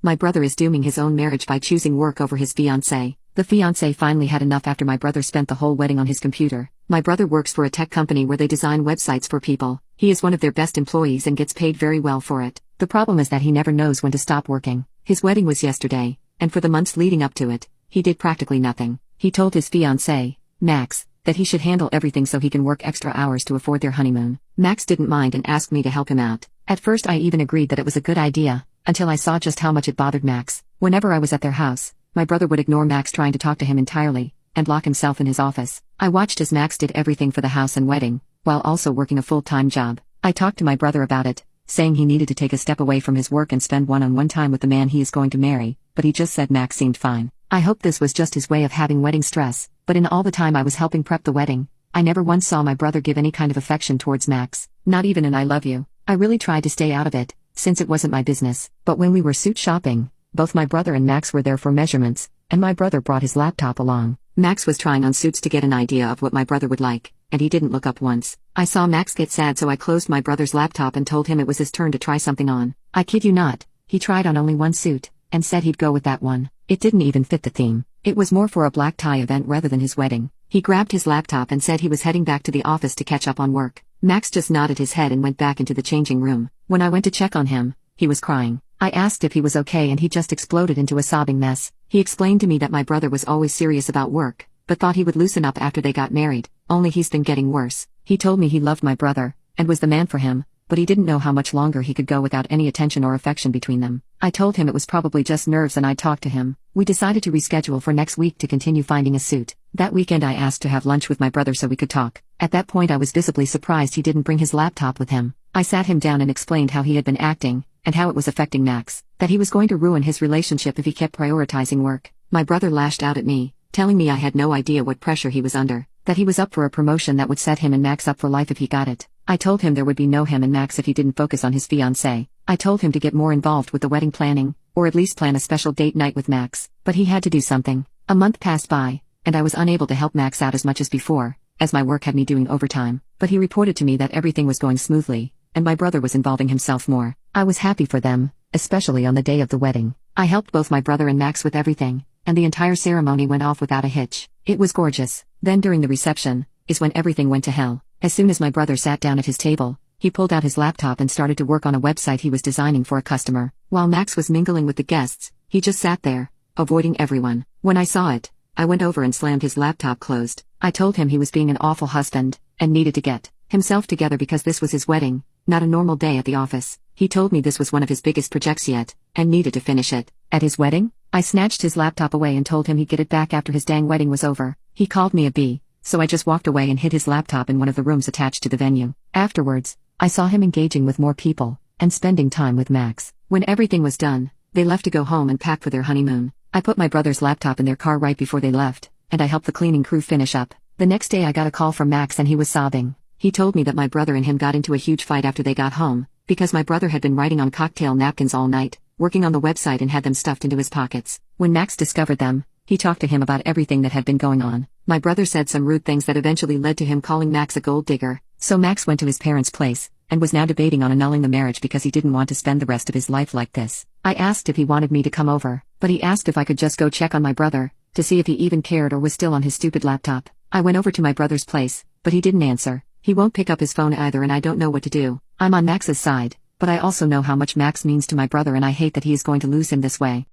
My brother is dooming his own marriage by choosing work over his fiancée. The fiancé finally had enough after my brother spent the whole wedding on his computer. My brother works for a tech company where they design websites for people. He is one of their best employees and gets paid very well for it. The problem is that he never knows when to stop working. His wedding was yesterday, and for the months leading up to it, he did practically nothing. He told his fiancée, Max, that he should handle everything so he can work extra hours to afford their honeymoon. Max didn't mind and asked me to help him out. At first I even agreed that it was a good idea, until I saw just how much it bothered Max. Whenever I was at their house, my brother would ignore Max trying to talk to him entirely, and lock himself in his office. I watched as Max did everything for the house and wedding, while also working a full-time job. I talked to my brother about it, saying he needed to take a step away from his work and spend one-on-one time with the man he is going to marry, but he just said Max seemed fine. I hoped this was just his way of having wedding stress, but in all the time I was helping prep the wedding, I never once saw my brother give any kind of affection towards Max, not even an I love you. I really tried to stay out of it, since it wasn't my business, but when we were suit shopping, both my brother and Max were there for measurements, and my brother brought his laptop along. Max was trying on suits to get an idea of what my brother would like, and he didn't look up once. I saw Max get sad, so I closed my brother's laptop and told him it was his turn to try something on. I kid you not, he tried on only one suit, and said he'd go with that one. It didn't even fit the theme. It was more for a black tie event rather than his wedding. He grabbed his laptop and said he was heading back to the office to catch up on work. Max just nodded his head and went back into the changing room. When I went to check on him, he was crying. I asked if he was okay and he just exploded into a sobbing mess. He explained to me that my brother was always serious about work, but thought he would loosen up after they got married, only he's been getting worse. He told me he loved my brother, and was the man for him, but he didn't know how much longer he could go without any attention or affection between them. I told him it was probably just nerves and I'd talk to him. We decided to reschedule for next week to continue finding a suit. That weekend I asked to have lunch with my brother so we could talk. At that point I was visibly surprised he didn't bring his laptop with him. I sat him down and explained how he had been acting, and how it was affecting Max, that he was going to ruin his relationship if he kept prioritizing work. My brother lashed out at me, telling me I had no idea what pressure he was under, that he was up for a promotion that would set him and Max up for life if he got it. I told him there would be no him and Max if he didn't focus on his fiancée. I told him to get more involved with the wedding planning, or at least plan a special date night with Max, but he had to do something. A month passed by, and I was unable to help Max out as much as before, as my work had me doing overtime, but he reported to me that everything was going smoothly, and my brother was involving himself more. I was happy for them, especially on the day of the wedding. I helped both my brother and Max with everything, and the entire ceremony went off without a hitch. It was gorgeous. Then during the reception, is when everything went to hell. As soon as my brother sat down at his table, he pulled out his laptop and started to work on a website he was designing for a customer. While Max was mingling with the guests, he just sat there, avoiding everyone. When I saw it, I went over and slammed his laptop closed. I told him he was being an awful husband, and needed to get himself together because this was his wedding, not a normal day at the office. He told me this was one of his biggest projects yet, and needed to finish it. At his wedding? I snatched his laptop away and told him he'd get it back after his dang wedding was over. He called me a bee, so I just walked away and hid his laptop in one of the rooms attached to the venue. Afterwards, I saw him engaging with more people, and spending time with Max. When everything was done, they left to go home and pack for their honeymoon. I put my brother's laptop in their car right before they left, and I helped the cleaning crew finish up. The next day I got a call from Max and he was sobbing. He told me that my brother and him got into a huge fight after they got home, because my brother had been writing on cocktail napkins all night, working on the website, and had them stuffed into his pockets. When Max discovered them, he talked to him about everything that had been going on. My brother said some rude things that eventually led to him calling Max a gold digger. So Max went to his parents' place, and was now debating on annulling the marriage because he didn't want to spend the rest of his life like this. I asked if he wanted me to come over, but he asked if I could just go check on my brother, to see if he even cared or was still on his stupid laptop. I went over to my brother's place, but he didn't answer. He won't pick up his phone either, and I don't know what to do. I'm on Max's side, but I also know how much Max means to my brother, and I hate that he is going to lose him this way.